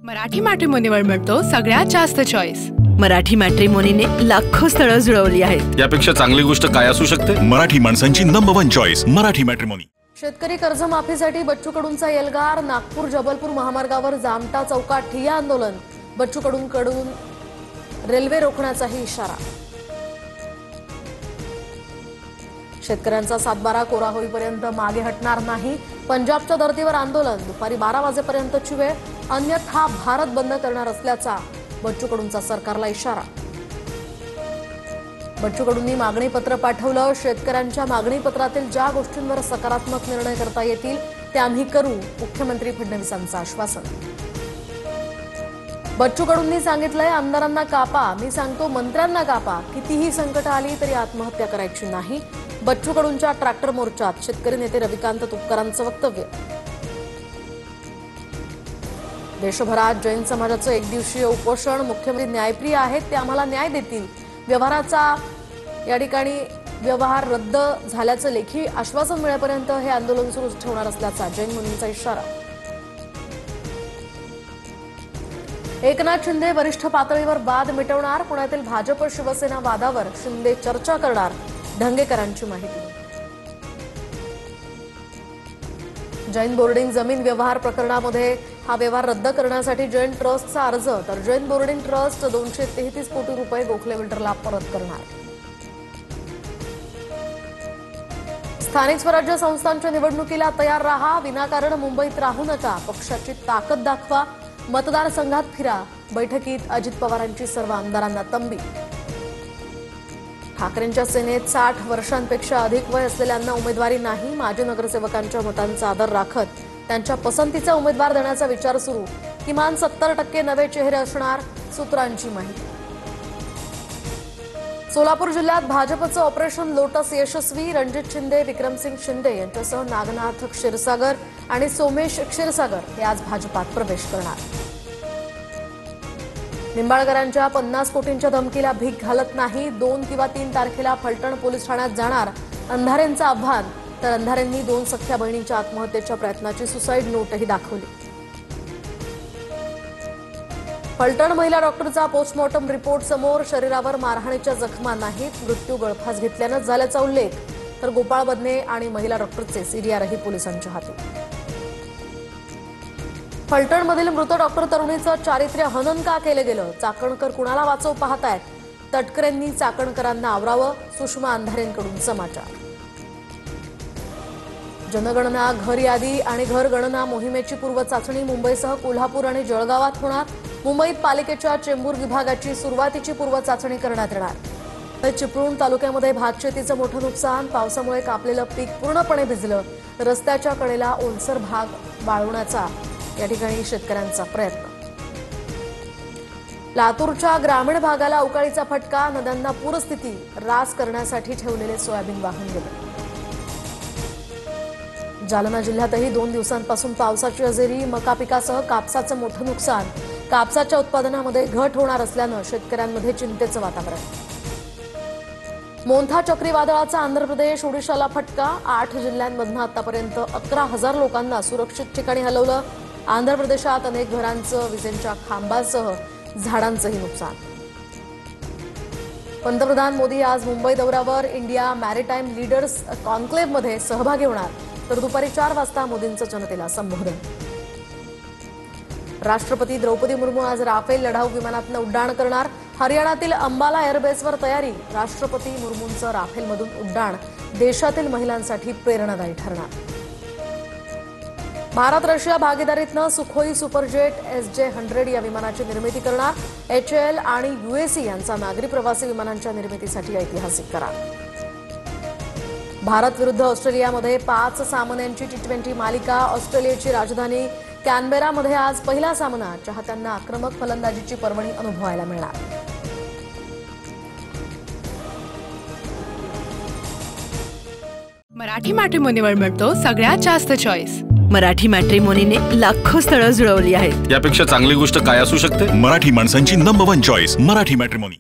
मराठी मॅट्रिमोनीवर मिळतो सगळ्यात जास्त चॉईस। मराठी मॅट्रिमोनीने लाखो स्थळं जुळवली आहेत। यापेक्षा चांगली गोष्ट काय असू शकते? मराठी माणसांची नंबर 1 चॉईस मराठी मॅट्रिमोनी। शेतकरी कर्जमाफीसाठी बच्चू कडूंचा एल्गार। नागपूर जबलपूर महामार्गावर जामटा चौकात ठिय्या आंदोलन। बच्चू कडून रेल्वे रोखण्याचाही इशारा। शेतकऱ्यांचा सातबारा कोरा होईपर्यंत मागे हटणार नाही। पंजाबच्या धर्तीवर आंदोलन। दुपारी 12 वाजेपर्यंतची वेळ, अन्यथा भारत बंद करणार असल्याचा बच्चू कडूंचा सरकारला इशारा। बच्चू कडूंनी मागणी पत्र पाठवलं। शेतकऱ्यांच्या मागणी पत्रातील ज्या गोष्टींवर सकारात्मक निर्णय करता येतील ते आम्ही करू, मुख्यमंत्री फडणवीसांचं आश्वासन। बच्चू कडूंनी सांगितलंय, आमदारांना कापा, मी सांगतो मंत्र्यांना कापा, कितीही संकट आली तरी आत्महत्या करायची नाही। बच्चू कडूंच्या ट्रॅक्टर मोर्चात शेतकरी नेते रविकांत तुपकरांचं वक्तव्य। देशभरात जैन समाजाचं एक दिवसीय उपोषण। मुख्यमंत्री न्यायप्रिय आहेत, ते आम्हाला न्याय देतील। व्यवहाराचा या ठिकाणी व्यवहार रद्द झाल्याचं लेखी आश्वासन मिळेपर्यंत हे आंदोलन सुरू ठेवणार असल्याचा जैन मुनींचा इशारा। एकनाथ शिंदे वरिष्ठ पातळीवर वाद मिटवणार। पुण्यातील भाजप शिवसेना वादावर शिंदे चर्चा करणार, धंगेकरांची माहिती। जैन बोर्डिंग जमीन व्यवहार प्रकरणामध्ये हा व्यवहार रद्द करण्यासाठी जैन ट्रस्टचा अर्ज, तर जैन बोर्डिंग ट्रस्ट 233 कोटी रुपये गोखले बिल्डरला परत करणार। स्थानिक स्वराज्य संस्थांच्या निवडणुकीला तयार रहा, विनाकारण मुंबईत राहू नका, पक्षाची ताकद दाखवा, मतदारसंघात फिरा। बैठकीत अजित पवारांची सर्व आमदारांना तंबी। ठाकरेंच्या सेनेत 60 वर्षांपेक्षा अधिक वय असलेल्यांना उमेदवारी नाही। माजी नगरसेवकांच्या मतांचा आदर राखत त्यांच्या पसंतीचा उमेदवार देण्याचा विचार सुरू। किमान 70% नवे चेहरे असणार, सूत्रांची माहिती। सोलापूर जिल्ह्यात भाजपचं ऑपरेशन लोटस यशस्वी। रणजित शिंदे, विक्रमसिंग शिंदे यांच्यासह नागनाथ क्षीरसागर आणि सोमेश क्षीरसागर हे आज भाजपात प्रवेश करणार। निंबाळकरांच्या 50 कोटींच्या धमकीला भीक घालत नाही। 2 किंवा 3 तारखेला फलटण पोलीस ठाण्यात जाणार अंधारेंचं आव्हान, तर अंधारेंनी 2 सख्ख्या बहिणींच्या आत्महत्येच्या प्रयत्नाची सुसाईड नोटही दाखवली। फलटण महिला डॉक्टरचा पोस्टमॉर्टम रिपोर्ट समोर। शरीरावर मारहाणीच्या जखमा नाहीत, मृत्यू गळफास घेतल्यानं झाल्याचा उल्लेख, तर गोपाळ बदने आणि महिला डॉक्टरचे सीडीआरही पोलिसांच्या हाती। फलटणमधील मृत डॉक्टर तरुणीचं चारित्र्य हनन का केलं गेलं? चाकणकर कुणाला वाचव पाहतायत? तटकरेंनी चाकणकरांना आवरावं, सुषमा अंधारेंकडून समाचार। जनगणना, घर यादी आणि घर गणना मोहिमेची पूर्वचाचणी मुंबईसह कोल्हापूर आणि जळगावात होणार। मुंबईत पालिकेच्या चेंबूर विभागाची सुरुवातीची पूर्वचाचणी करण्यात येणार। चिपळूण तालुक्यामध्ये भातशेतीचं मोठं नुकसान। पावसामुळे कापलेलं पीक पूर्णपणे भिजलं। रस्त्याच्या कडेला ओलसर भाग वाळवण्याचा या ठिकाणी शेतकऱ्यांचा प्रयत्न। लातूरच्या ग्रामीण भागाला अवकाळीचा फटका। नद्यांना पूरस्थिती, रास करण्यासाठी ठेवलेले सोयाबीन वाहून गेले। जालना जिल्ह्यातही 2 दिवसांपासून पावसाची हजेरी। मका पिकासह कापसाचं मोठं नुकसान। कापसाच्या उत्पादनामध्ये घट होणार असल्यानं शेतकऱ्यांमध्ये चिंतेचं वातावरण। मोंथा चक्रीवादळाचा आंध्र प्रदेश, ओडिशाला फटका। 8 जिल्ह्यांमधून आतापर्यंत 11,000 लोकांना सुरक्षित ठिकाणी हलवलं। आंध्र प्रदेशात अनेक घरांचं, विजेंच्या खांबांसह झाडांचंही नुकसान। पंतप्रधान मोदी आज मुंबई दौऱ्यावर। इंडिया मॅरिटाईम लीडर्स कॉन्क्लेव्हमध्ये सहभागी होणार, तर दुपारी 4 वाजता मोदींचं जनतेला संबोधन। राष्ट्रपती द्रौपदी मुर्मू आज राफेल लढाऊ विमानातनं उड्डाण करणार। हरियाणातील अंबाला एअरबेसवर तयारी। राष्ट्रपती मुर्मूंचं राफेलमधून उड्डाण देशातील महिलांसाठी प्रेरणादायी ठरणार। भारत रशिया भागीदारीतनं सुखोई सुपरजेट SJ-100 या विमानाची निर्मिती करणार। HAL आणि UAC यांचा नागरी प्रवासी विमानांच्या निर्मितीसाठी ऐतिहासिक करार। भारत विरुद्ध ऑस्ट्रेलियामध्ये 5 सामन्यांची T20 मालिका। ऑस्ट्रेलियाची राजधानी कॅनबेरामध्ये आज पहिला सामना। चाहत्यांना आक्रमक फलंदाजीची पर्वणी अनुभवायला मिळणार। मराठी मॅट्रिमोनीवर मिळतो सगळ्यात जास्त चॉईस। मराठी मॅट्रिमोनीने लाखो स्थळं जुळवली आहेत। यापेक्षा चांगली गोष्ट काय असू शकते? मराठी माणसांची नंबर 1 चॉईस मराठी मॅट्रिमोनी।